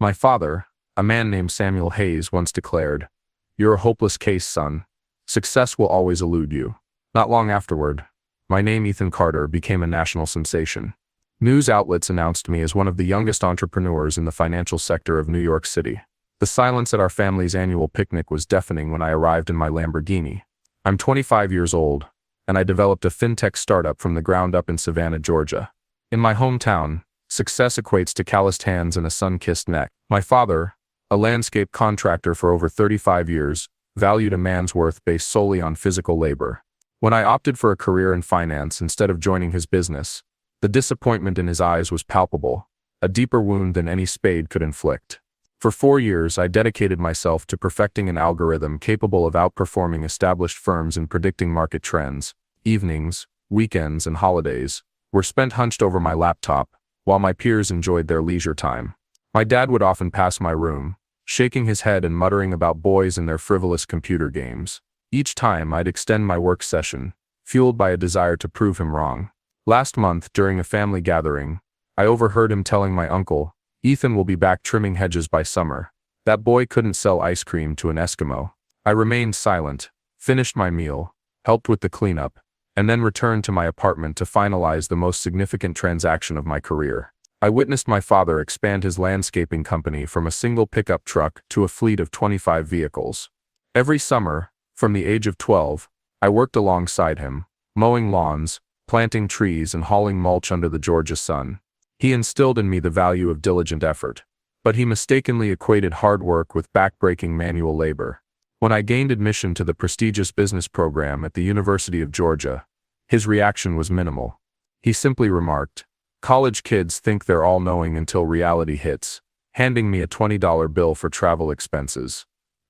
My father, a man named Samuel Hayes, once declared, "You're a hopeless case, son. Success will always elude you." Not long afterward, my name Ethan Carter became a national sensation. News outlets announced me as one of the youngest entrepreneurs in the financial sector of New York City. The silence at our family's annual picnic was deafening when I arrived in my Lamborghini. I'm 25 years old, and I developed a fintech startup from the ground up in Savannah, Georgia. In my hometown, success equates to calloused hands and a sun-kissed neck. My father, a landscape contractor for over 35 years, valued a man's worth based solely on physical labor. When I opted for a career in finance instead of joining his business, the disappointment in his eyes was palpable, a deeper wound than any spade could inflict. For 4 years, I dedicated myself to perfecting an algorithm capable of outperforming established firms in predicting market trends. Evenings, weekends, and holidays were spent hunched over my laptop, while my peers enjoyed their leisure time. My dad would often pass my room, shaking his head and muttering about boys and their frivolous computer games. Each time I'd extend my work session, fueled by a desire to prove him wrong. Last month, during a family gathering, I overheard him telling my uncle, "Ethan will be back trimming hedges by summer." That boy couldn't sell ice cream to an Eskimo. I remained silent, finished my meal, helped with the cleanup, and then returned to my apartment to finalize the most significant transaction of my career. I witnessed my father expand his landscaping company from a single pickup truck to a fleet of 25 vehicles. Every summer, from the age of 12, I worked alongside him, mowing lawns, planting trees, and hauling mulch under the Georgia sun. He instilled in me the value of diligent effort, but he mistakenly equated hard work with backbreaking manual labor. When I gained admission to the prestigious business program at the University of Georgia, his reaction was minimal. He simply remarked, "College kids think they're all-knowing until reality hits," handing me a $20 bill for travel expenses.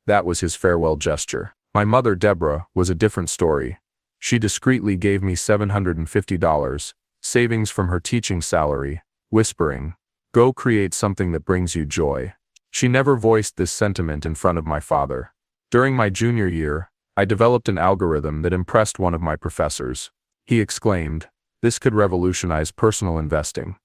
That was his farewell gesture. My mother, Deborah, was a different story. She discreetly gave me $750, savings from her teaching salary, whispering, "Go create something that brings you joy." She never voiced this sentiment in front of my father. During my junior year, I developed an algorithm that impressed one of my professors. He exclaimed, "This could revolutionize personal investing."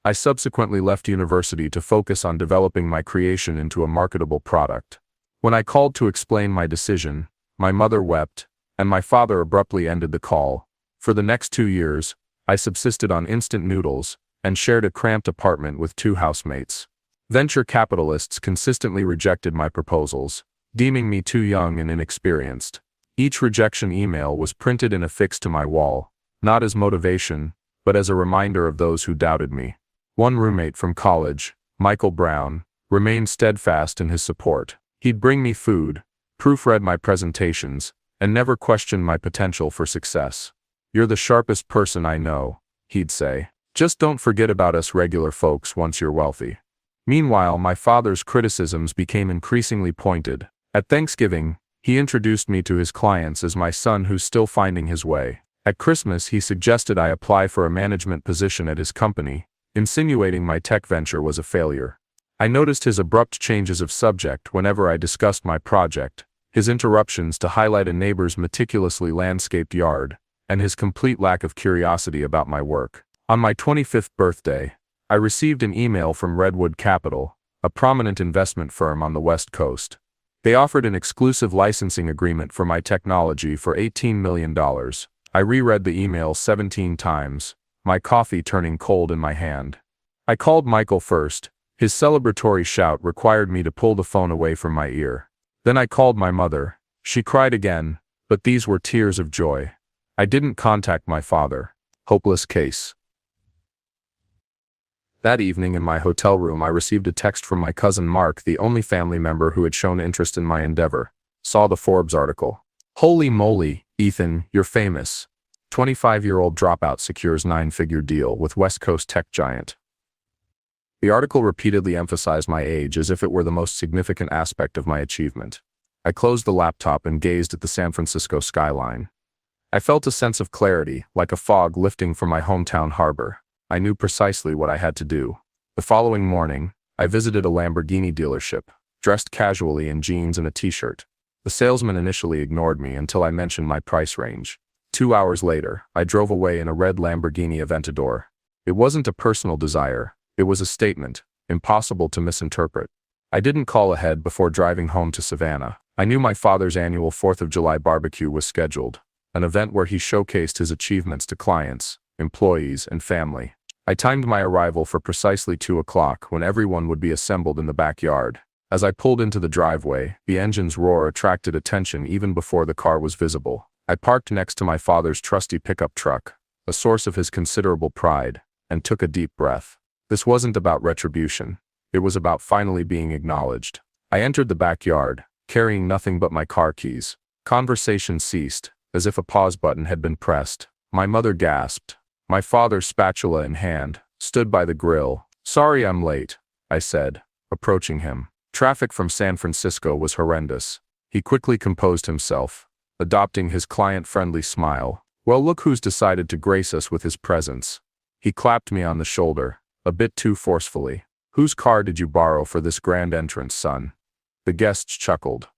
I subsequently left university to focus on developing my creation into a marketable product. When I called to explain my decision, my mother wept, and my father abruptly ended the call. For the next 2 years, I subsisted on instant noodles and shared a cramped apartment with 2 housemates. Venture capitalists consistently rejected my proposals, deeming me too young and inexperienced. Each rejection email was printed and affixed to my wall, not as motivation, but as a reminder of those who doubted me. One roommate from college, Michael Brown, remained steadfast in his support. He'd bring me food, proofread my presentations, and never questioned my potential for success. "You're the sharpest person I know," he'd say. "Just don't forget about us regular folks once you're wealthy." Meanwhile, my father's criticisms became increasingly pointed. At Thanksgiving, he introduced me to his clients as my son who's still finding his way. At Christmas, he suggested I apply for a management position at his company, insinuating my tech venture was a failure. I noticed his abrupt changes of subject whenever I discussed my project, his interruptions to highlight a neighbor's meticulously landscaped yard, and his complete lack of curiosity about my work. On my 25th birthday, I received an email from Redwood Capital, a prominent investment firm on the West Coast. They offered an exclusive licensing agreement for my technology for $18 million. I reread the email 17 times, my coffee turning cold in my hand. I called Michael first. His celebratory shout required me to pull the phone away from my ear. Then I called my mother. She cried again, but these were tears of joy. I didn't contact my father. Hopeless case. That evening in my hotel room, I received a text from my cousin Mark, the only family member who had shown interest in my endeavor. Saw the Forbes article. "Holy moly, Ethan, you're famous. 25-year-old dropout secures 9-figure deal with West Coast tech giant." The article repeatedly emphasized my age as if it were the most significant aspect of my achievement. I closed the laptop and gazed at the San Francisco skyline. I felt a sense of clarity, like a fog lifting from my hometown harbor. I knew precisely what I had to do. The following morning, I visited a Lamborghini dealership, dressed casually in jeans and a t-shirt. The salesman initially ignored me until I mentioned my price range. 2 hours later, I drove away in a red Lamborghini Aventador. It wasn't a personal desire. It was a statement. impossible to misinterpret. I didn't call ahead before driving home to Savannah. I knew my father's annual 4th of July barbecue was scheduled, an event where he showcased his achievements to clients, employees, and family. I timed my arrival for precisely 2 o'clock when everyone would be assembled in the backyard. As I pulled into the driveway, the engine's roar attracted attention even before the car was visible. I parked next to my father's trusty pickup truck, a source of his considerable pride, and took a deep breath. This wasn't about retribution. It was about finally being acknowledged. I entered the backyard, carrying nothing but my car keys. Conversation ceased, as if a pause button had been pressed. My mother gasped. My father, spatula in hand, stood by the grill. "Sorry I'm late," I said, approaching him. Traffic from San Francisco was horrendous. He quickly composed himself, adopting his client-friendly smile. "Well, look who's decided to grace us with his presence." He clapped me on the shoulder, a bit too forcefully. "Whose car did you borrow for this grand entrance, son?" The guests chuckled.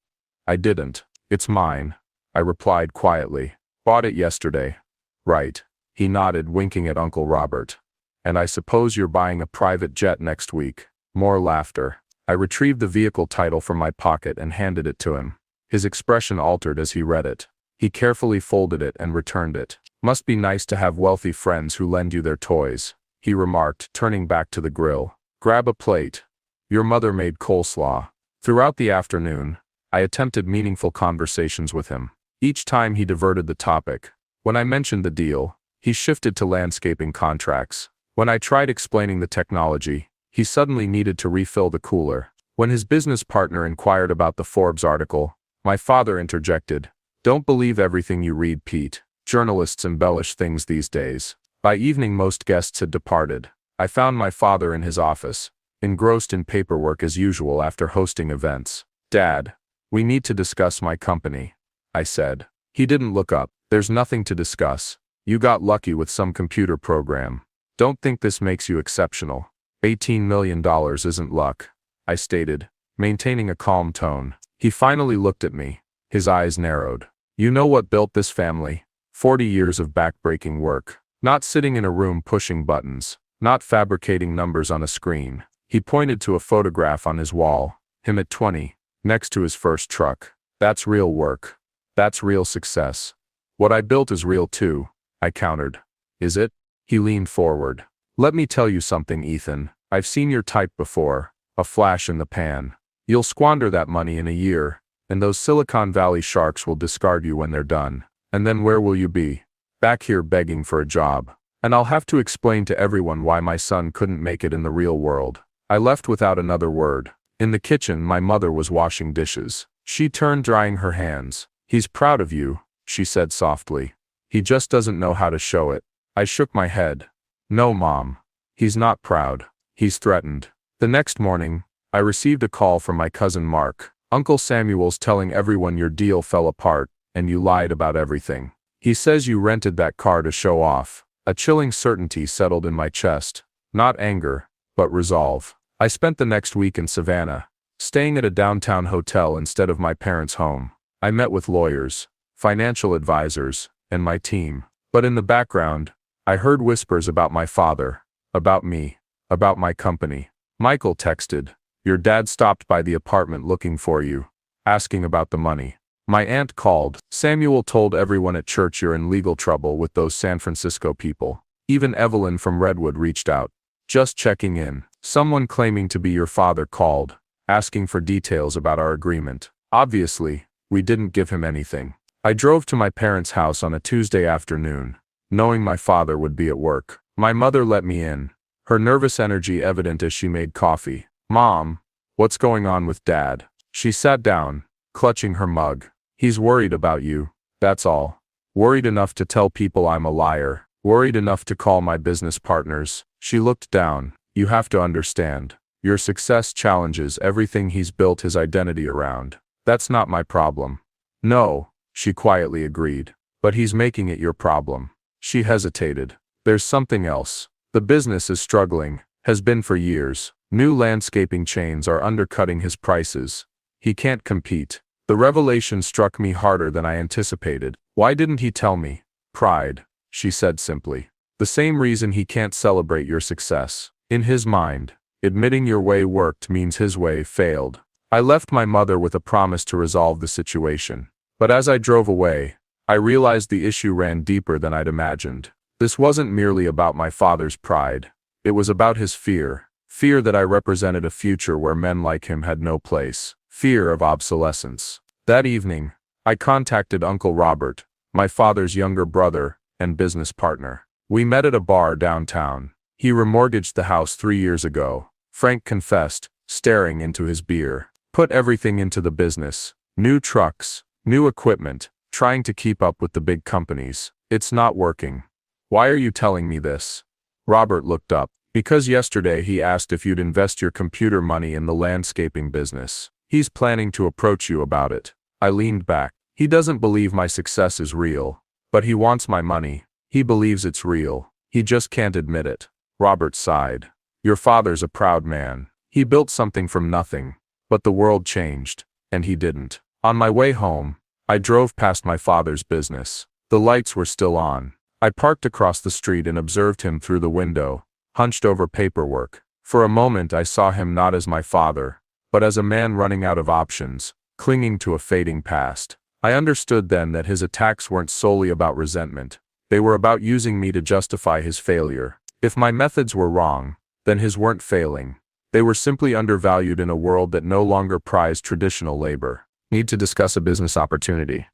"I didn't. It's mine," I replied quietly. "Bought it yesterday." "Right." He nodded, winking at Uncle Robert. "And I suppose you're buying a private jet next week." More laughter. I retrieved the vehicle title from my pocket and handed it to him. His expression altered as he read it. He carefully folded it and returned it. "Must be nice to have wealthy friends who lend you their toys," he remarked, turning back to the grill. "Grab a plate. Your mother made coleslaw." Throughout the afternoon, I attempted meaningful conversations with him. Each time he diverted the topic. When I mentioned the deal, he shifted to landscaping contracts. When I tried explaining the technology, he suddenly needed to refill the cooler. When his business partner inquired about the Forbes article, my father interjected, "Don't believe everything you read, Pete. Journalists embellish things these days." By evening most guests had departed. I found my father in his office, engrossed in paperwork as usual after hosting events. "Dad, we need to discuss my company," I said. He didn't look up. "There's nothing to discuss. You got lucky with some computer program. Don't think this makes you exceptional. $18 million isn't luck," I stated, maintaining a calm tone. He finally looked at me. His eyes narrowed. "You know what built this family? 40 years of backbreaking work. Not sitting in a room pushing buttons. Not fabricating numbers on a screen." He pointed to a photograph on his wall, him at 20, next to his first truck. "That's real work. That's real success." "What I built is real too," I countered. "Is it?" He leaned forward. "Let me tell you something, Ethan. I've seen your type before. A flash in the pan. You'll squander that money in a year, and those Silicon Valley sharks will discard you when they're done. And then where will you be? Back here begging for a job. And I'll have to explain to everyone why my son couldn't make it in the real world." I left without another word. In the kitchen, my mother was washing dishes. She turned, drying her hands. "He's proud of you," she said softly. "He just doesn't know how to show it." I shook my head. "No, Mom. He's not proud. He's threatened." The next morning, I received a call from my cousin Mark. "Uncle Samuel's telling everyone your deal fell apart, and you lied about everything. He says you rented that car to show off." A chilling certainty settled in my chest. Not anger, but resolve. I spent the next week in Savannah, staying at a downtown hotel instead of my parents' home. I met with lawyers, financial advisors, and my team. But in the background, I heard whispers about my father, about me, about my company. Michael texted, "Your dad stopped by the apartment looking for you, asking about the money." My aunt called. "Samuel told everyone at church you're in legal trouble with those San Francisco people." Even Evelyn from Redwood reached out. "Just checking in." Someone claiming to be your father called, asking for details about our agreement. Obviously, we didn't give him anything. I drove to my parents' house on a Tuesday afternoon, knowing my father would be at work. My mother let me in, her nervous energy evident as she made coffee. "Mom, what's going on with Dad?" She sat down, clutching her mug. "He's worried about you, that's all. Worried enough to tell people I'm a liar. Worried enough to call my business partners." She looked down. "You have to understand. Your success challenges everything he's built his identity around. That's not my problem." "No," she quietly agreed. "But he's making it your problem." She hesitated. "There's something else. The business is struggling, has been for years. New landscaping chains are undercutting his prices. He can't compete." The revelation struck me harder than I anticipated. "Why didn't he tell me?" "Pride," she said simply. "The same reason he can't celebrate your success. In his mind, Admitting your way worked means his way failed. I left my mother with a promise to resolve the situation. But as I drove away, I realized the issue ran deeper than I'd imagined. This wasn't merely about my father's pride. It was about his fear. Fear that I represented a future where men like him had no place. Fear of obsolescence. That evening, I contacted Uncle Robert, my father's younger brother and business partner. We met at a bar downtown. He remortgaged the house 3 years ago, Frank confessed, staring into his beer. Put everything into the business. New trucks, new equipment, trying to keep up with the big companies. It's not working. Why are you telling me this? Robert looked up. Because yesterday he asked if you'd invest your computer money in the landscaping business. He's planning to approach you about it. I leaned back. He doesn't believe my success is real. But he wants my money. He believes it's real. He just can't admit it. Robert sighed. Your father's a proud man. He built something from nothing. But the world changed, and he didn't. On my way home, I drove past my father's business. The lights were still on. I parked across the street and observed him through the window, hunched over paperwork. For a moment I saw him not as my father, but as a man running out of options, clinging to a fading past. I understood then that his attacks weren't solely about resentment. They were about using me to justify his failure. If my methods were wrong, then his weren't failing. They were simply undervalued in a world that no longer prized traditional labor. Need to discuss a business opportunity.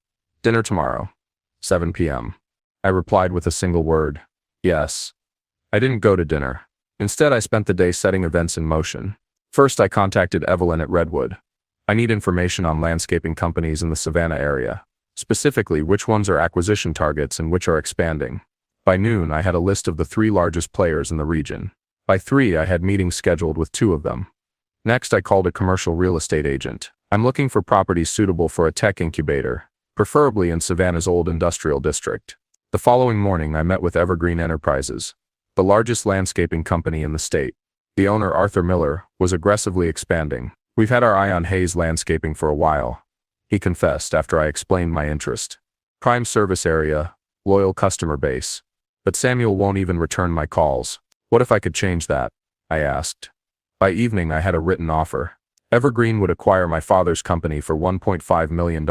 Dinner tomorrow, 7 p.m. I replied with a single word. Yes. I didn't go to dinner. Instead, I spent the day setting events in motion. First, I contacted Evelyn at Redwood. I need information on landscaping companies in the Savannah area. Specifically, which ones are acquisition targets and which are expanding. By noon, I had a list of the 3 largest players in the region. By 3, I had meetings scheduled with 2 of them. Next, I called a commercial real estate agent. I'm looking for properties suitable for a tech incubator, preferably in Savannah's old industrial district. The following morning, I met with Evergreen Enterprises, the largest landscaping company in the state. The owner, Arthur Miller, was aggressively expanding. We've had our eye on Hayes Landscaping for a while, he confessed after I explained my interest. Prime service area, loyal customer base. But Samuel won't even return my calls. What if I could change that? I asked. By evening, I had a written offer. Evergreen would acquire my father's company for $1.5 million,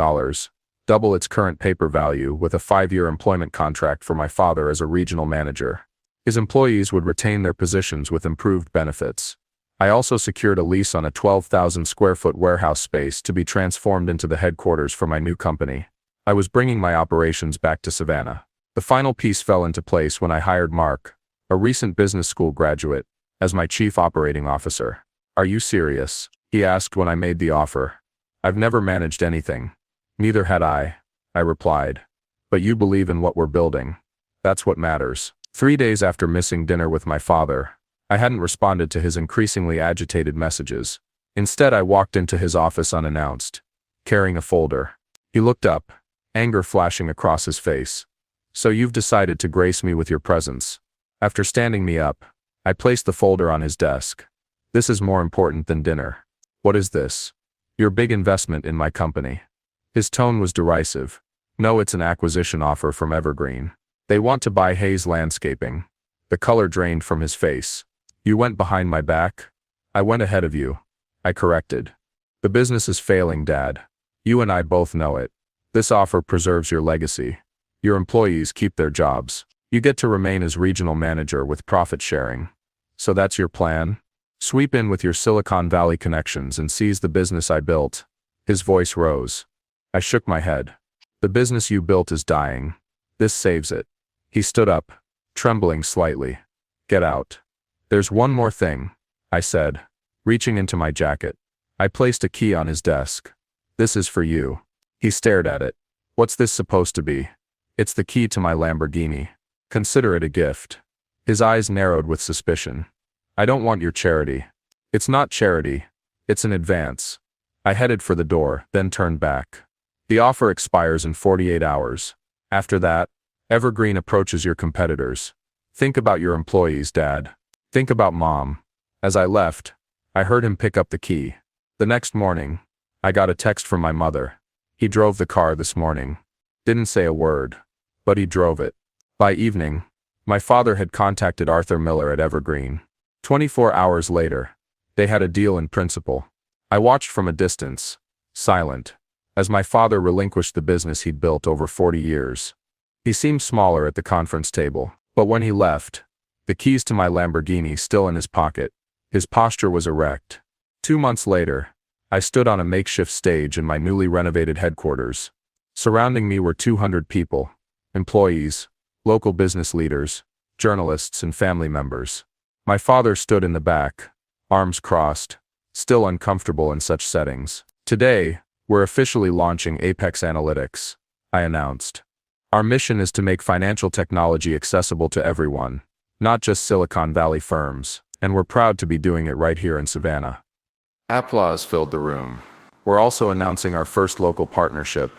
double its current paper value, with a 5-year employment contract for my father as a regional manager. His employees would retain their positions with improved benefits. I also secured a lease on a 12,000 square foot warehouse space to be transformed into the headquarters for my new company. I was bringing my operations back to Savannah. The final piece fell into place when I hired Mark, a recent business school graduate, as my chief operating officer. Are you serious? He asked when I made the offer. I've never managed anything. Neither had I replied. But you believe in what we're building. That's what matters. 3 days after missing dinner with my father, I hadn't responded to his increasingly agitated messages. Instead, I walked into his office unannounced, carrying a folder. He looked up, anger flashing across his face. So you've decided to grace me with your presence. After standing me up, I placed the folder on his desk. This is more important than dinner. What is this? Your big investment in my company. His tone was derisive. No, it's an acquisition offer from Evergreen. They want to buy Hayes Landscaping. The color drained from his face. You went behind my back? I went ahead of you. I corrected. The business is failing, Dad. You and I both know it. This offer preserves your legacy. Your employees keep their jobs. You get to remain as regional manager with profit sharing. So that's your plan? Sweep in with your Silicon Valley connections and seize the business I built. His voice rose. I shook my head. The business you built is dying. This saves it. He stood up, trembling slightly. Get out. There's one more thing, I said, reaching into my jacket. I placed a key on his desk. This is for you. He stared at it. What's this supposed to be? It's the key to my Lamborghini. Consider it a gift. His eyes narrowed with suspicion. I don't want your charity. It's not charity. It's an advance. I headed for the door, then turned back. The offer expires in 48 hours. After that, Evergreen approaches your competitors. Think about your employees, Dad. Think about Mom. As I left, I heard him pick up the key. The next morning, I got a text from my mother. He drove the car this morning. Didn't say a word, but he drove it. By evening, my father had contacted Arthur Miller at Evergreen. 24 hours later, They had a deal in principle. I watched from a distance, silent, as my father relinquished the business he'd built over 40 years. He seemed smaller at the conference table, but when he left, the keys to my Lamborghini still in his pocket, his posture was erect. 2 months later, I stood on a makeshift stage in my newly renovated headquarters. Surrounding me were 200 people, employees, local business leaders, journalists, and family members. My father stood in the back, arms crossed, still uncomfortable in such settings. "Today, we're officially launching Apex Analytics," I announced. "Our mission is to make financial technology accessible to everyone, not just Silicon Valley firms, and we're proud to be doing it right here in Savannah." Applause filled the room. "We're also announcing our first local partnership,"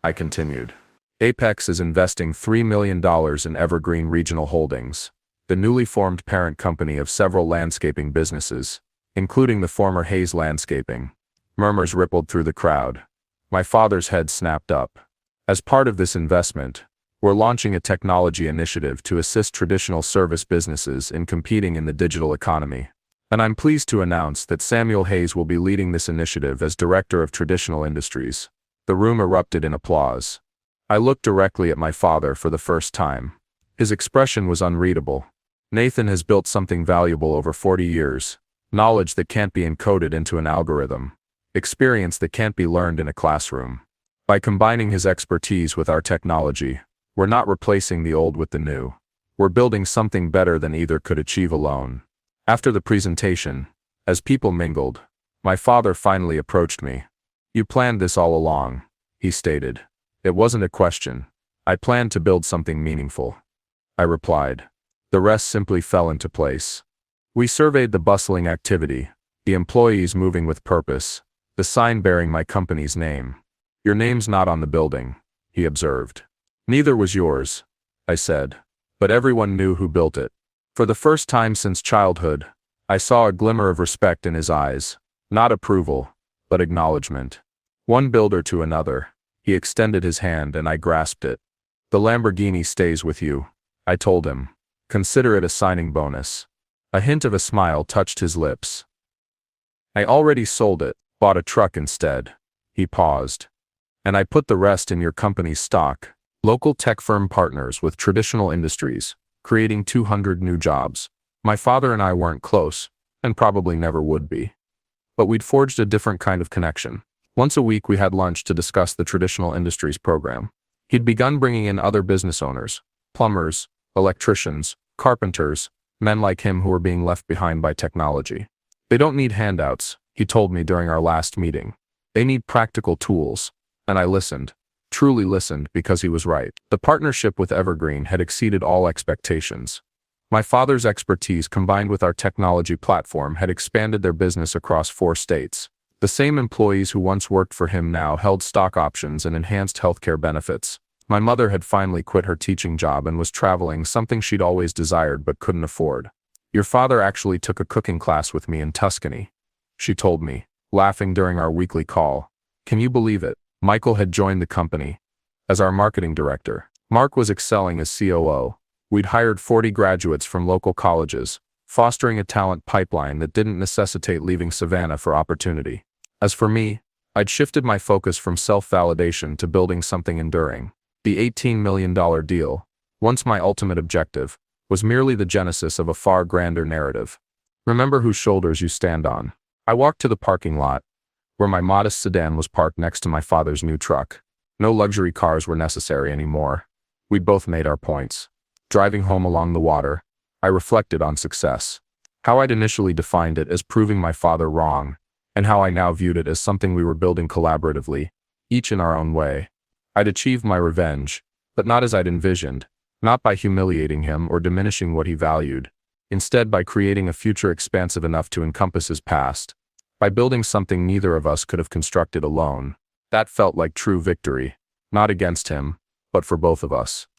I continued. "Apex is investing $3 million in Evergreen Regional Holdings, the newly formed parent company of several landscaping businesses, including the former Hayes Landscaping." Murmurs rippled through the crowd. My father's head snapped up. "As part of this investment, we're launching a technology initiative to assist traditional service businesses in competing in the digital economy. And I'm pleased to announce that Samuel Hayes will be leading this initiative as Director of Traditional Industries." The room erupted in applause. I looked directly at my father for the first time. His expression was unreadable. Nathan has built something valuable over 40 years, knowledge that can't be encoded into an algorithm, experience that can't be learned in a classroom. By combining his expertise with our technology, we're not replacing the old with the new. We're building something better than either could achieve alone. After the presentation, as people mingled, my father finally approached me. "You planned this all along," he stated. "It wasn't a question. I planned to build something meaningful," I replied. The rest simply fell into place. We surveyed the bustling activity, the employees moving with purpose, the sign bearing my company's name. "Your name's not on the building," he observed. "Neither was yours," I said. "But everyone knew who built it." For the first time since childhood, I saw a glimmer of respect in his eyes, not approval, but acknowledgement. One builder to another, he extended his hand and I grasped it. "The Lamborghini stays with you," I told him. "Consider it a signing bonus." A hint of a smile touched his lips. "I already sold it, bought a truck instead." He paused. "And I put the rest in your company's stock. Local tech firm partners with traditional industries, creating 200 new jobs." My father and I weren't close, and probably never would be. But we'd forged a different kind of connection. Once a week we had lunch to discuss the traditional industries program. He'd begun bringing in other business owners, plumbers, electricians, carpenters, men like him who were being left behind by technology. "They don't need handouts," he told me during our last meeting. "They need practical tools." And I listened, truly listened, because he was right. The partnership with Evergreen had exceeded all expectations. My father's expertise combined with our technology platform had expanded their business across 4 states. The same employees who once worked for him now held stock options and enhanced healthcare benefits. My mother had finally quit her teaching job and was traveling, something she'd always desired but couldn't afford. "Your father actually took a cooking class with me in Tuscany," she told me, laughing during our weekly call. "Can you believe it?" Michael had joined the company as our marketing director. Mark was excelling as COO. We'd hired 40 graduates from local colleges, fostering a talent pipeline that didn't necessitate leaving Savannah for opportunity. As for me, I'd shifted my focus from self-validation to building something enduring. The $18 million deal, once my ultimate objective, was merely the genesis of a far grander narrative. Remember whose shoulders you stand on. I walked to the parking lot, where my modest sedan was parked next to my father's new truck. No luxury cars were necessary anymore. We'd both made our points. Driving home along the water, I reflected on success. How I'd initially defined it as proving my father wrong, and how I now viewed it as something we were building collaboratively, each in our own way. I'd achieved my revenge, but not as I'd envisioned, not by humiliating him or diminishing what he valued. Instead, by creating a future expansive enough to encompass his past. By building something neither of us could have constructed alone. That felt like true victory, not against him, but for both of us.